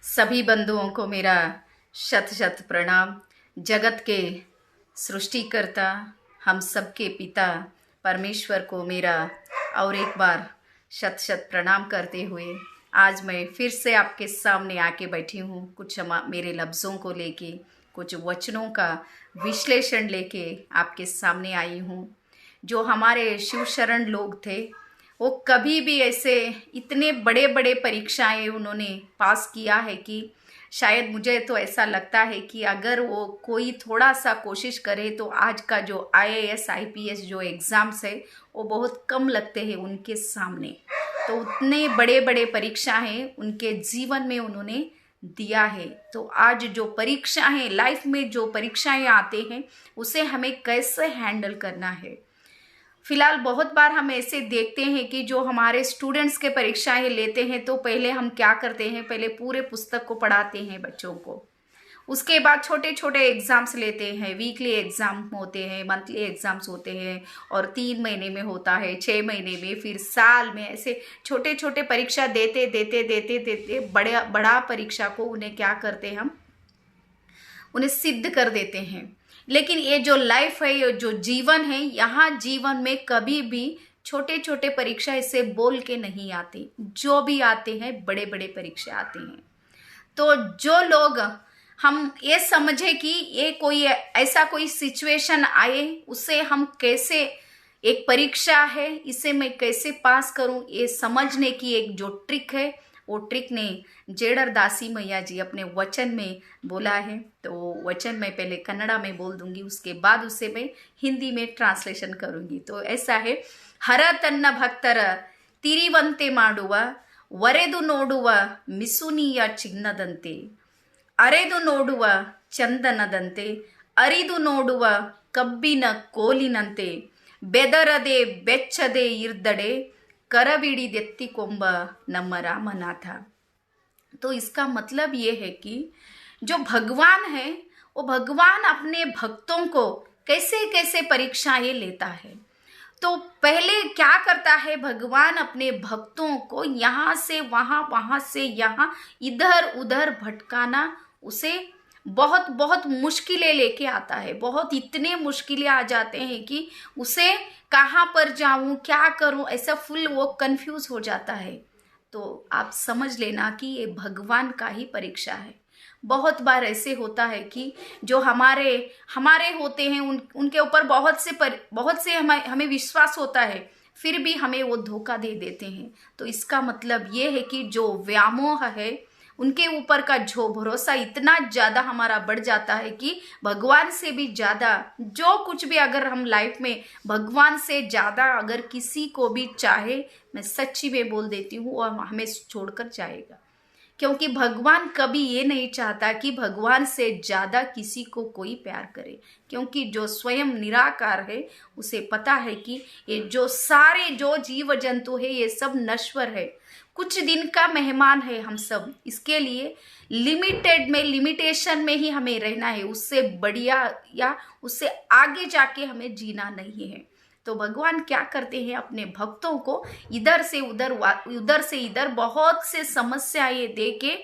सभी बंधुओं को मेरा शत शत प्रणाम। जगत के सृष्टिकर्ता, हम सबके पिता परमेश्वर को मेरा और एक बार शत शत प्रणाम करते हुए आज मैं फिर से आपके सामने आके बैठी हूँ। कुछ मेरे लफ्ज़ों को लेके, कुछ वचनों का विश्लेषण लेके आपके सामने आई हूँ। जो हमारे शिव शरण लोग थे, वो कभी भी ऐसे इतने बड़े बड़े परीक्षाएं उन्होंने पास किया है कि शायद मुझे तो ऐसा लगता है कि अगर वो कोई थोड़ा सा कोशिश करे तो आज का जो आईएएस आईपीएस जो एग्ज़ाम्स है वो बहुत कम लगते हैं उनके सामने। तो उतने बड़े बड़े परीक्षाएं उनके जीवन में उन्होंने दिया है। तो आज जो परीक्षाएं लाइफ में जो परीक्षाएं आते हैं उसे हमें कैसे हैंडल करना है। फिलहाल बहुत बार हम ऐसे देखते हैं कि जो हमारे स्टूडेंट्स के परीक्षाएं लेते हैं तो पहले हम क्या करते हैं, पहले पूरे पुस्तक को पढ़ाते हैं बच्चों को। उसके बाद छोटे छोटे एग्ज़ाम्स लेते हैं, वीकली एग्ज़ाम होते हैं, मंथली एग्ज़ाम्स होते हैं, और 3 महीने में होता है, 6 महीने में, फिर साल में, ऐसे छोटे छोटे परीक्षा देते देते देते देते बड़ा परीक्षा को उन्हें क्या करते हैं, हम उन्हें सिद्ध कर देते हैं। लेकिन ये जो लाइफ है, ये जो जीवन है, यहाँ जीवन में कभी भी छोटे छोटे परीक्षा इसे बोल के नहीं आते। जो भी आते हैं बड़े बड़े परीक्षा आते हैं। तो जो लोग हम ये समझे कि ये कोई ऐसा कोई सिचुएशन आए, उसे हम कैसे, एक परीक्षा है इसे मैं कैसे पास करूं, ये समझने की एक जो ट्रिक है, वो ट्रिक ने जेडर दासी मैया जी अपने वचन में बोला है। तो वचन मैं पहले कन्नड़ा में बोल दूंगी, उसके बाद उसे मैं हिंदी में ट्रांसलेशन करूंगी। तो ऐसा है, हर तन्न भक्तर तिरिवंते ಮಾಡುವ ವರೆದು ನೋಡುವ ಮಿಸುನಿಯ ಚಿನ್ನದಂತೆ ಅರೆದು ನೋಡುವ ಚಂದನದಂತೆ ಅರಿದು ನೋಡುವ ಕಬ್ಬಿನ ಕೋಲಿನಂತೆ ಬೆದರದೆ ಬೆಚ್ಚದೆ ಇರ್ದಡೆ करविड़िदेत्तिकोंब नम्म रामनाथा। तो इसका मतलब ये है कि जो भगवान है वो भगवान अपने भक्तों को कैसे कैसे परीक्षाएं लेता है। तो पहले क्या करता है, भगवान अपने भक्तों को यहाँ से वहाँ, वहाँ से यहाँ, इधर उधर भटकाना, उसे बहुत बहुत मुश्किलें लेके आता है। बहुत इतने मुश्किलें आ जाते हैं कि उसे कहाँ पर जाऊँ, क्या करूँ, ऐसा फुल वो कंफ्यूज हो जाता है। तो आप समझ लेना कि ये भगवान का ही परीक्षा है। बहुत बार ऐसे होता है कि जो हमारे होते हैं उनके ऊपर बहुत से हमें विश्वास होता है, फिर भी हमें वो धोखा दे देते हैं। तो इसका मतलब ये है कि जो व्यामोह है, उनके ऊपर का जो भरोसा इतना ज़्यादा हमारा बढ़ जाता है कि भगवान से भी ज़्यादा जो कुछ भी, अगर हम लाइफ में भगवान से ज़्यादा अगर किसी को भी चाहे, मैं सच्ची में बोल देती हूँ, और हमें छोड़कर जाएगा। क्योंकि भगवान कभी ये नहीं चाहता कि भगवान से ज़्यादा किसी को कोई प्यार करे। क्योंकि जो स्वयं निराकार है उसे पता है कि ये जो सारे जो जीव जंतु है ये सब नश्वर है, कुछ दिन का मेहमान है हम सब। इसके लिए लिमिटेशन में ही हमें रहना है, उससे बढ़िया या उससे आगे जाके हमें जीना नहीं है। तो भगवान क्या करते हैं, अपने भक्तों को इधर से इधर बहुत से समस्याएं दे के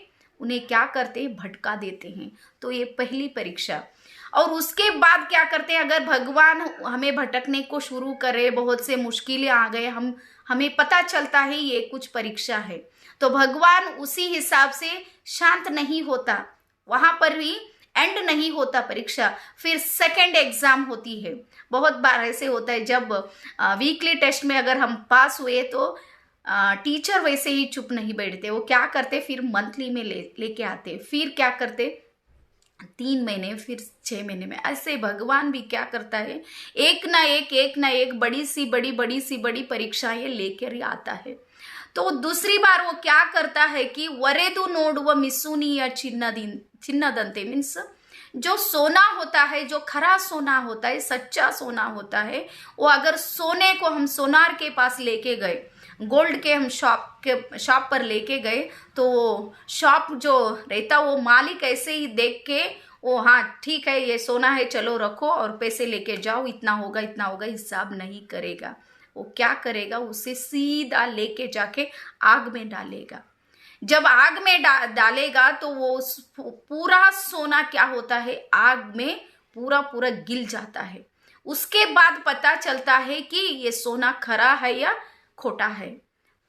उन्हें क्या करते हैं, भटका देते हैं। तो ये पहली परीक्षा। और उसके बाद क्या करते हैं, अगर भगवान हमें भटकने को शुरू करे, बहुत से मुश्किलें आ गए, हमें पता चलता है ये कुछ परीक्षा है, तो भगवान उसी हिसाब से शांत नहीं होता, वहां पर भी एंड नहीं होता परीक्षा। फिर सेकंड एग्जाम होती है। बहुत बार ऐसे होता है, जब वीकली टेस्ट में अगर हम पास हुए तो टीचर वैसे ही चुप नहीं बैठते, वो क्या करते, फिर मंथली में लेके आते, फिर क्या करते, 3 महीने, फिर 6 महीने में। ऐसे भगवान भी क्या करता है, एक ना एक बड़ी सी बड़ी परीक्षाएं लेकर आता है। तो दूसरी बार वो क्या करता है कि वरेदु नोडुव मिसुनिय चिन्नदंते, मीन्स जो सोना होता है, जो खरा सोना होता है, सच्चा सोना होता है, वो अगर सोने को हम सोनार के पास लेके गए, गोल्ड के हम शॉप पर लेके गए, तो शॉप जो रहता वो मालिक ऐसे ही देख के वो, हाँ ठीक है ये सोना है, चलो रखो और पैसे लेके जाओ, इतना होगा हिसाब नहीं करेगा। वो क्या करेगा, उसे सीधा लेके जाके आग में डालेगा। जब आग में डालेगा तो वो पूरा सोना क्या होता है, आग में पूरा पूरा गिल जाता है। उसके बाद पता चलता है कि ये सोना खरा है या खोटा है।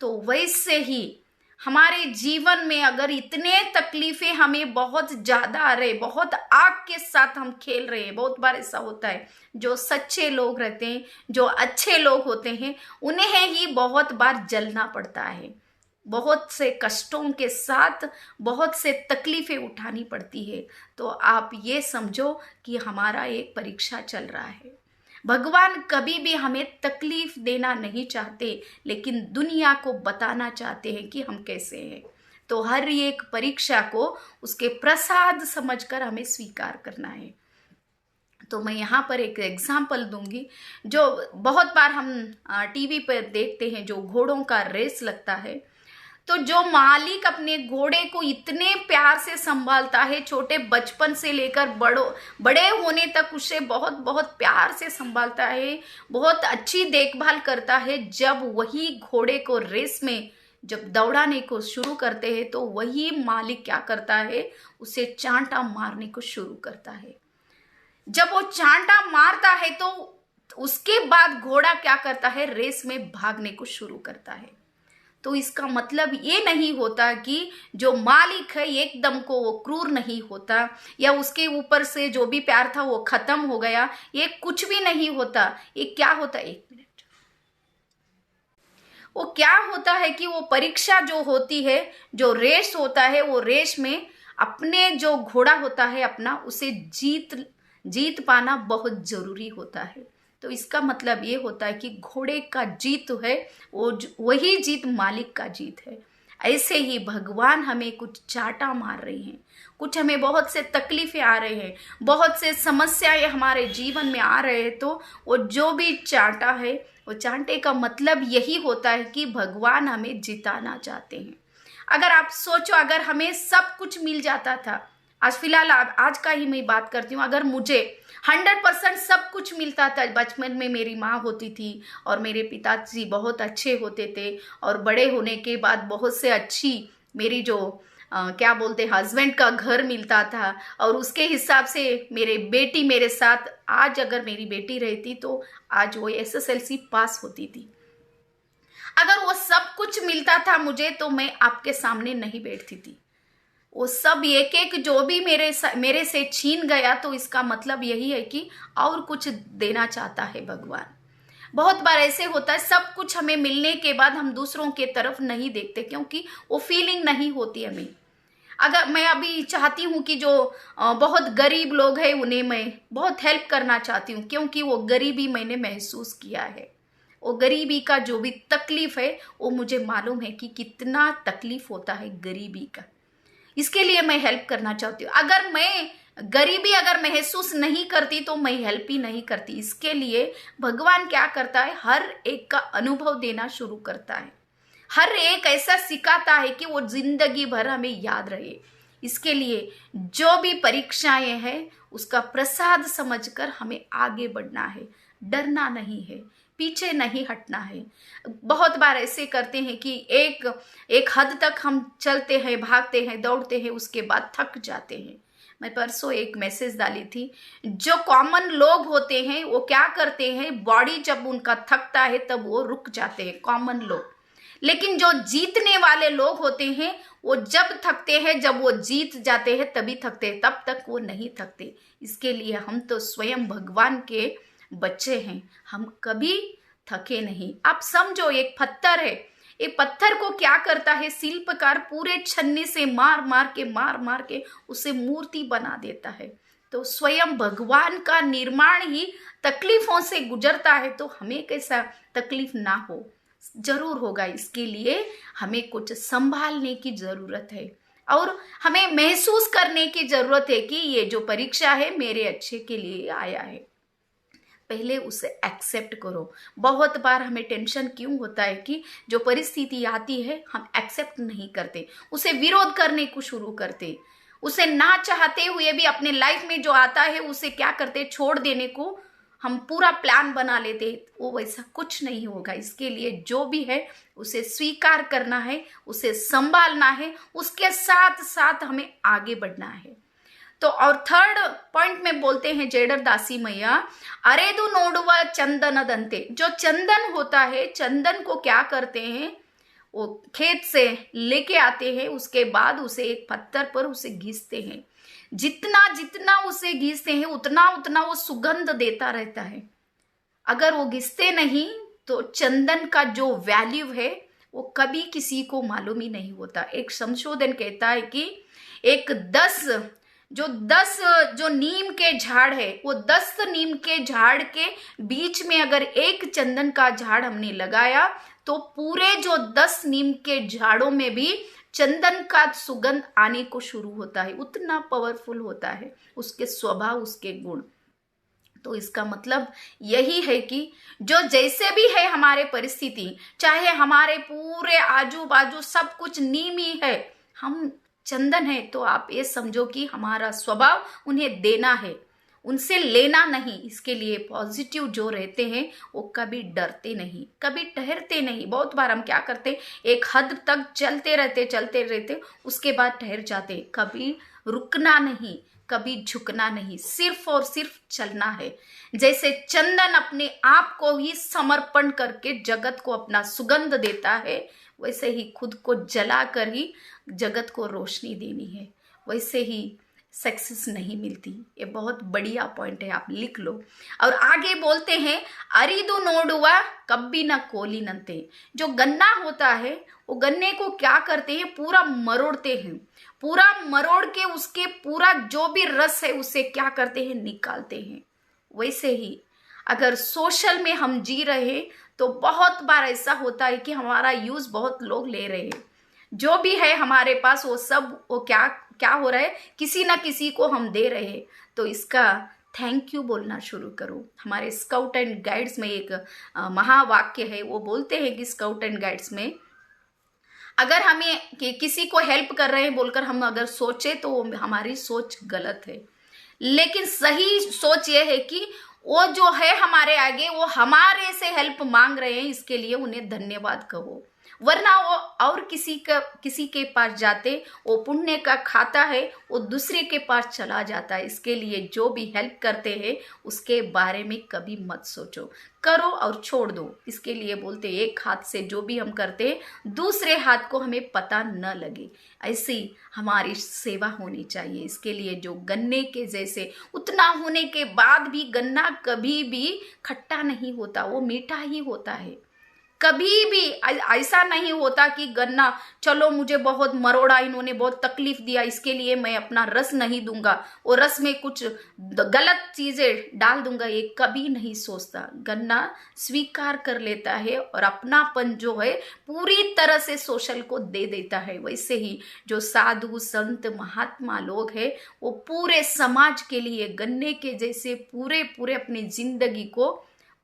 तो वैसे ही हमारे जीवन में अगर इतने तकलीफें हमें बहुत ज्यादा आ रहे, बहुत आग के साथ हम खेल रहे हैं, बहुत बार ऐसा होता है, जो सच्चे लोग रहते हैं, जो अच्छे लोग होते हैं, उन्हें ही बहुत बार जलना पड़ता है, बहुत से कष्टों के साथ बहुत से तकलीफें उठानी पड़ती है। तो आप ये समझो कि हमारा एक परीक्षा चल रहा है। भगवान कभी भी हमें तकलीफ देना नहीं चाहते, लेकिन दुनिया को बताना चाहते हैं कि हम कैसे हैं। तो हर एक परीक्षा को उसके प्रसाद समझकर हमें स्वीकार करना है। तो मैं यहाँ पर एक एग्जाम्पल दूंगी, जो बहुत बार हम टीवी पर देखते हैं, जो घोड़ों का रेस लगता है। तो जो मालिक अपने घोड़े को इतने प्यार से संभालता है, छोटे बचपन से लेकर बड़े होने तक उसे बहुत बहुत प्यार से संभालता है, बहुत अच्छी देखभाल करता है, जब वही घोड़े को रेस में जब दौड़ाने को शुरू करते हैं तो वही मालिक क्या करता है, उसे चांटा मारने को शुरू करता है। जब वो चांटा मारता है तो उसके बाद घोड़ा क्या करता है, रेस में भागने को शुरू करता है। तो इसका मतलब ये नहीं होता कि जो मालिक है एकदम को वो क्रूर नहीं होता, या उसके ऊपर से जो भी प्यार था वो खत्म हो गया, ये कुछ भी नहीं होता। ये क्या होता है, एक मिनट, वो क्या होता है कि वो परीक्षा जो होती है, जो रेस होता है, वो रेस में अपने जो घोड़ा होता है अपना, उसे जीत पाना बहुत जरूरी होता है। तो इसका मतलब ये होता है कि घोड़े का जीत है वो वही जीत मालिक का जीत है। ऐसे ही भगवान हमें कुछ चाटा मार रहे हैं, कुछ हमें बहुत से तकलीफें आ रहे हैं, बहुत से समस्याएं हमारे जीवन में आ रहे हैं, तो वो जो भी चाटा है, वो चांटे का मतलब यही होता है कि भगवान हमें जिताना चाहते हैं। अगर आप सोचो, अगर हमें सब कुछ मिल जाता था, आज फिलहाल आज का ही मैं बात करती हूँ, अगर मुझे 100% सब कुछ मिलता था, बचपन में मेरी माँ होती थी और मेरे पिताजी बहुत अच्छे होते थे, और बड़े होने के बाद बहुत से अच्छी मेरी जो क्या बोलते हस्बैंड का घर मिलता था, और उसके हिसाब से मेरे बेटी मेरे साथ, आज अगर मेरी बेटी रहती तो आज वो SSLC पास होती थी। अगर वो सब कुछ मिलता था मुझे, तो मैं आपके सामने नहीं बैठती थी। वो सब एक एक जो भी मेरे से छीन गया, तो इसका मतलब यही है कि और कुछ देना चाहता है भगवान। बहुत बार ऐसे होता है, सब कुछ हमें मिलने के बाद हम दूसरों के तरफ नहीं देखते, क्योंकि वो फीलिंग नहीं होती हमें। अगर मैं अभी चाहती हूँ कि जो बहुत गरीब लोग हैं उन्हें मैं बहुत हेल्प करना चाहती हूँ, क्योंकि वो गरीबी मैंने महसूस किया है। वो गरीबी का जो भी तकलीफ है वो मुझे मालूम है कि कितना तकलीफ होता है गरीबी का। इसके लिए मैं हेल्प करना चाहती हूँ। अगर मैं गरीबी अगर महसूस नहीं करती तो मैं हेल्प ही नहीं करती। इसके लिए भगवान क्या करता है, हर एक का अनुभव देना शुरू करता है, हर एक ऐसा सिखाता है कि वो जिंदगी भर हमें याद रहे। इसके लिए जो भी परीक्षाएं हैं उसका प्रसाद समझकर हमें आगे बढ़ना है, डरना नहीं है, पीछे नहीं हटना है। बहुत बार ऐसे करते हैं कि एक हद तक हम चलते हैं, भागते हैं, दौड़ते हैं, उसके बाद थक जाते हैं। मैं परसों एक मैसेज डाली थी, जो कॉमन लोग होते हैं वो क्या करते हैं, बॉडी जब उनका थकता है तब वो रुक जाते हैं, कॉमन लोग। लेकिन जो जीतने वाले लोग होते हैं वो जब थकते हैं, जब वो जीत जाते हैं तभी थकते हैं, तब तक वो नहीं थकते। इसके लिए हम तो स्वयं भगवान के बच्चे हैं, हम कभी थके नहीं। आप समझो, एक पत्थर है, एक पत्थर को क्या करता है शिल्पकार, पूरे छन्नी से मार मार के उसे मूर्ति बना देता है। तो स्वयं भगवान का निर्माण ही तकलीफों से गुजरता है, तो हमें कैसा तकलीफ ना हो, जरूर होगा। इसके लिए हमें कुछ संभालने की जरूरत है और हमें महसूस करने की जरूरत है कि ये जो परीक्षा है मेरे अच्छे के लिए आया है। पहले उसे एक्सेप्ट करो। बहुत बार हमें टेंशन क्यों होता है कि जो परिस्थिति आती है हम एक्सेप्ट नहीं करते, उसे विरोध करने को शुरू करते, उसे ना चाहते हुए भी अपने लाइफ में जो आता है उसे क्या करते, छोड़ देने को हम पूरा प्लान बना लेते वो वैसा कुछ नहीं होगा। इसके लिए जो भी है उसे स्वीकार करना है, उसे संभालना है, उसके साथ साथ हमें आगे बढ़ना है। तो और थर्ड पॉइंट में बोलते हैं जेडर दासी मैया, अरेदु नोडुव चंदन दंते। जो चंदन होता है, चंदन को क्या करते हैं, वो खेत से लेके आते हैं, उसके बाद उसे एक पत्थर पर उसे घिसते हैं। जितना जितना उसे घिसते हैं उतना उतना वो सुगंध देता रहता है। अगर वो घिसते नहीं तो चंदन का जो वैल्यू है वो कभी किसी को मालूम ही नहीं होता। एक संशोधन कहता है कि एक 10 जो नीम के झाड़ है, वो 10 नीम के झाड़ के बीच में अगर एक चंदन का झाड़ हमने लगाया तो पूरे जो 10 नीम के झाड़ों में भी चंदन का सुगंध आने को शुरू होता है। उतना पावरफुल होता है उसके स्वभाव, उसके गुण। तो इसका मतलब यही है कि जो जैसे भी है हमारे परिस्थिति, चाहे हमारे पूरे आजू बाजू सब कुछ नीम ही है, हम चंदन है, तो आप ये समझो कि हमारा स्वभाव उन्हें देना है, उनसे लेना नहीं। इसके लिए पॉजिटिव जो रहते हैं वो कभी डरते नहीं, कभी ठहरते नहीं। बहुत बार हम क्या करते, एक हद तक चलते रहते उसके बाद ठहर जाते। कभी रुकना नहीं, कभी झुकना नहीं, सिर्फ और सिर्फ चलना है। जैसे चंदन अपने आप को ही समर्पण करके जगत को अपना सुगंध देता है, वैसे ही खुद को जला कर ही जगत को रोशनी देनी है। वैसे ही सक्सेस नहीं मिलती। ये बहुत बढ़िया पॉइंट है, आप लिख लो। और आगे बोलते हैं, अरिदु नोडुआ कब्बी न कोली नंते। जो गन्ना होता है वो गन्ने को क्या करते हैं, पूरा मरोड़ते हैं। पूरा मरोड़ के उसके पूरा जो भी रस है उसे क्या करते हैं, निकालते हैं। वैसे ही अगर सोशल में हम जी रहे तो बहुत बार ऐसा होता है कि हमारा यूज बहुत लोग ले रहे हैं। जो भी है हमारे पास वो सब वो क्या हो रहा है, किसी ना किसी को हम दे रहे हैं। तो इसका थैंक यू बोलना शुरू करो। हमारे स्काउट एंड गाइड्स में एक महावाक्य है, वो बोलते हैं कि स्काउट एंड गाइड्स में अगर हमें किसी को हेल्प कर रहे हैं बोलकर हम अगर सोचे तो हमारी सोच गलत है। लेकिन सही सोच ये है कि वो जो है हमारे आगे वो हमारे से हेल्प मांग रहे हैं, इसके लिए उन्हें धन्यवाद कहो। वरना वो और किसी के पास जाते, वो पुण्य का खाता है, वो दूसरे के पास चला जाता है। इसके लिए जो भी हेल्प करते हैं उसके बारे में कभी मत सोचो, करो और छोड़ दो। इसके लिए बोलते एक हाथ से जो भी हम करते हैं दूसरे हाथ को हमें पता न लगे, ऐसी हमारी सेवा होनी चाहिए। इसके लिए जो गन्ने के जैसे उतना होने के बाद भी गन्ना कभी भी खट्टा नहीं होता, वो मीठा ही होता है। कभी भी ऐसा नहीं होता कि गन्ना चलो मुझे बहुत मरोड़ा, इन्होंने बहुत तकलीफ दिया, इसके लिए मैं अपना रस नहीं दूंगा, और रस में कुछ गलत चीजें डाल दूंगा, ये कभी नहीं सोचता। गन्ना स्वीकार कर लेता है और अपनापन जो है पूरी तरह से सोशल को दे देता है। वैसे ही जो साधु संत महात्मा लोग हैं वो पूरे समाज के लिए गन्ने के जैसे पूरे अपनी जिंदगी को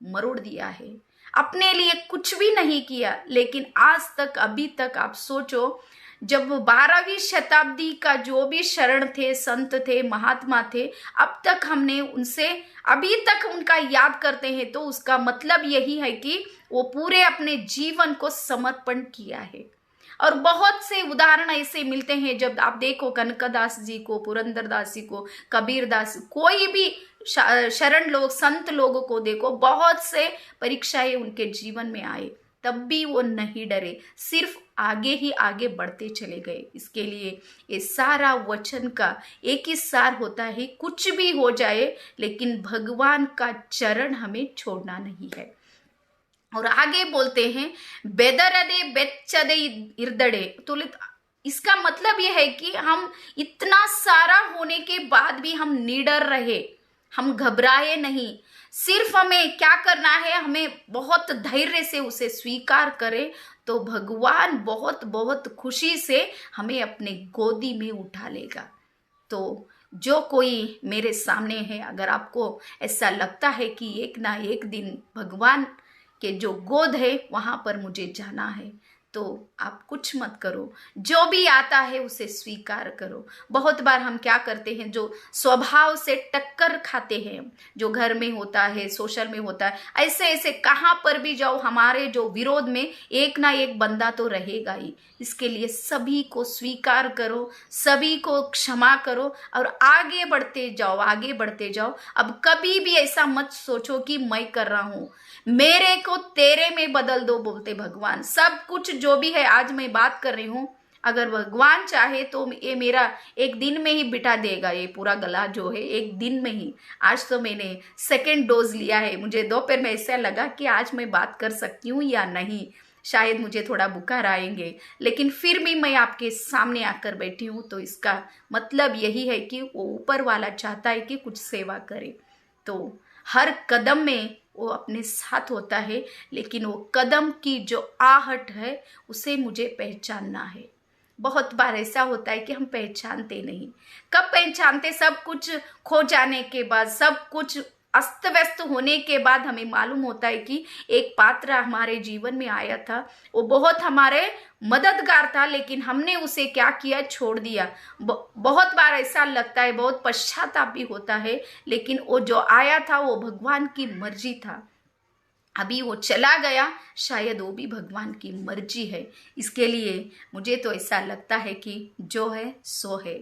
मरोड़ दिया है। अपने लिए कुछ भी नहीं किया, लेकिन आज तक अभी तक आप सोचो, जब 12वीं शताब्दी का जो भी शरण थे, संत थे, महात्मा थे, अब तक हमने उनसे अभी तक उनका याद करते हैं, तो उसका मतलब यही है कि वो पूरे अपने जीवन को समर्पण किया है। और बहुत से उदाहरण ऐसे मिलते हैं, जब आप देखो कनकदास जी को, पुरंदरदास जी को, कबीरदास, कोई भी शरण लोग, संत लोगों को देखो, बहुत से परीक्षाएं उनके जीवन में आए, तब भी वो नहीं डरे, सिर्फ आगे ही आगे बढ़ते चले गए। इसके लिए ये सारा वचन का एक ही सार होता है, कुछ भी हो जाए लेकिन भगवान का चरण हमें छोड़ना नहीं है। और आगे बोलते हैं, बेदरदे बेच्चदे इर्दड़े। तो इसका मतलब यह है कि हम इतना सारा होने के बाद भी हम निडर रहे, हम घबराए नहीं। सिर्फ हमें क्या करना है, हमें बहुत धैर्य से उसे स्वीकार करें, तो भगवान बहुत बहुत खुशी से हमें अपने गोदी में उठा लेगा। तो जो कोई मेरे सामने है, अगर आपको ऐसा लगता है कि एक ना एक दिन भगवान के जो गोद है वहां पर मुझे जाना है, तो आप कुछ मत करो, जो भी आता है उसे स्वीकार करो। बहुत बार हम क्या करते हैं, जो स्वभाव से टक्कर खाते हैं, जो घर में होता है, सोशल में होता है, ऐसे ऐसे कहाँ पर भी जाओ हमारे जो विरोध में एक ना एक बंदा तो रहेगा ही। इसके लिए सभी को स्वीकार करो, सभी को क्षमा करो और आगे बढ़ते जाओ, आगे बढ़ते जाओ। अब कभी भी ऐसा मत सोचो कि मैं कर रहा हूं, मेरे को तेरे में बदल दो बोलते भगवान। सब कुछ जो भी है, आज मैं बात कर रही हूं, अगर भगवान चाहे तो ये मेरा एक दिन में ही बिठा देगा, ये पूरा गला जो है एक दिन में ही। आज तो मैंने सेकेंड डोज लिया है, मुझे दोपहर में ऐसा लगा कि आज मैं बात कर सकती हूँ या नहीं, शायद मुझे थोड़ा बुखार आएंगे, लेकिन फिर भी मैं आपके सामने आकर बैठी हूँ। तो इसका मतलब यही है कि वो ऊपर वाला चाहता है कि कुछ सेवा करे। तो हर कदम में वो अपने साथ होता है, लेकिन वो कदम की जो आहट है उसे मुझे पहचानना है। बहुत बार ऐसा होता है कि हम पहचानते नहीं। कब पहचानते? सब कुछ खो जाने के बाद, सब कुछ अस्त व्यस्त होने के बाद हमें मालूम होता है कि एक पात्र हमारे जीवन में आया था, वो बहुत हमारे मददगार था, लेकिन हमने उसे क्या किया, छोड़ दिया। बहुत बार ऐसा लगता है, बहुत पश्चाताप भी होता है, लेकिन वो जो आया था वो भगवान की मर्जी था। अभी वो चला गया, शायद वो भी भगवान की मर्जी है। इसके लिए मुझे तो ऐसा लगता है कि जो है सो है।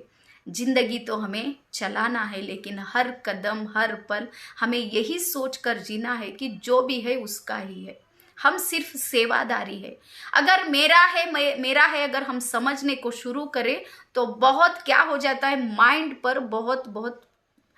जिंदगी तो हमें चलाना है, लेकिन हर कदम हर पल हमें यही सोच कर जीना है कि जो भी है उसका ही है। हम सिर्फ सेवादारी है। अगर मेरा है, मेरा है, अगर हम समझने को शुरू करें तो बहुत क्या हो जाता है, माइंड पर बहुत बहुत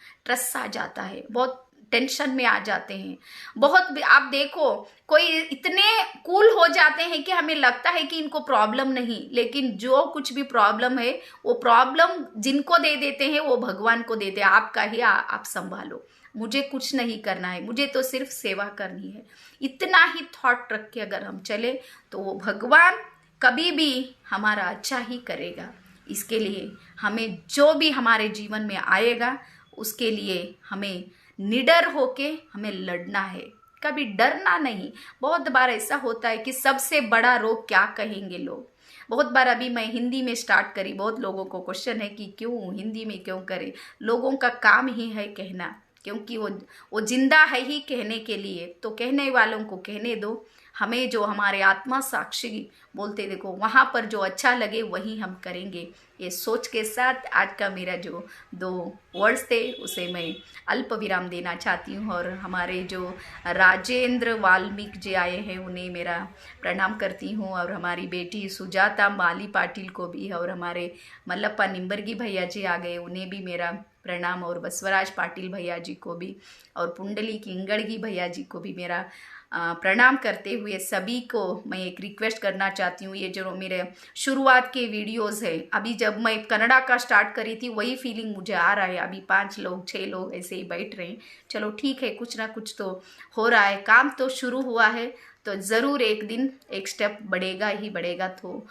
स्ट्रेस आ जाता है, बहुत टेंशन में आ जाते हैं। बहुत आप देखो, कोई इतने कूल हो जाते हैं कि हमें लगता है कि इनको प्रॉब्लम नहीं, लेकिन जो कुछ भी प्रॉब्लम है वो प्रॉब्लम जिनको दे देते हैं वो भगवान को देते हैं। आपका ही आप संभालो, मुझे कुछ नहीं करना है, मुझे तो सिर्फ सेवा करनी है। इतना ही थॉट रख के अगर हम चले तो वो भगवान कभी भी हमारा अच्छा ही करेगा। इसके लिए हमें जो भी हमारे जीवन में आएगा उसके लिए हमें निडर होके हमें लड़ना है, कभी डरना नहीं। बहुत बार ऐसा होता है कि सबसे बड़ा रोग क्या कहेंगे लोग। बहुत बार अभी मैं हिंदी में स्टार्ट करी, बहुत लोगों को क्वेश्चन है कि क्यों हिंदी में क्यों करें। लोगों का काम ही है कहना, क्योंकि वो जिंदा है ही कहने के लिए, तो कहने वालों को कहने दो। हमें जो हमारे आत्मा साक्षी बोलते देखो, वहाँ पर जो अच्छा लगे वही हम करेंगे। ये सोच के साथ आज का मेरा जो 2 वर्ड्स थे उसे मैं अल्प विराम देना चाहती हूँ। और हमारे जो राजेंद्र वाल्मीक जी आए हैं उन्हें मेरा प्रणाम करती हूँ, और हमारी बेटी सुजाता माली पाटिल को भी, और हमारे मल्लप्पा निम्बर्गी भैया जी आ गए उन्हें भी मेरा प्रणाम, और बसवराज पाटिल भैया जी को भी, और पुंडली किंगड़गी भैया जी को भी मेरा प्रणाम करते हुए सभी को मैं एक रिक्वेस्ट करना चाहती हूँ। ये जो मेरे शुरुआत के वीडियोस है, अभी जब मैं कन्नड़ा का स्टार्ट करी थी वही फीलिंग मुझे आ रहा है। अभी 5 लोग 6 लोग ऐसे ही बैठ रहे हैं। चलो ठीक है, कुछ ना कुछ तो हो रहा है, काम तो शुरू हुआ है, तो ज़रूर एक दिन एक स्टेप बढ़ेगा ही बढ़ेगा। तो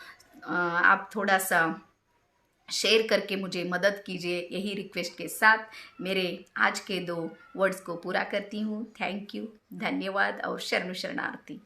आप थोड़ा सा शेयर करके मुझे मदद कीजिए, यही रिक्वेस्ट के साथ मेरे आज के 2 वर्ड्स को पूरा करती हूँ। थैंक यू, धन्यवाद और शरणु शरणार्थी।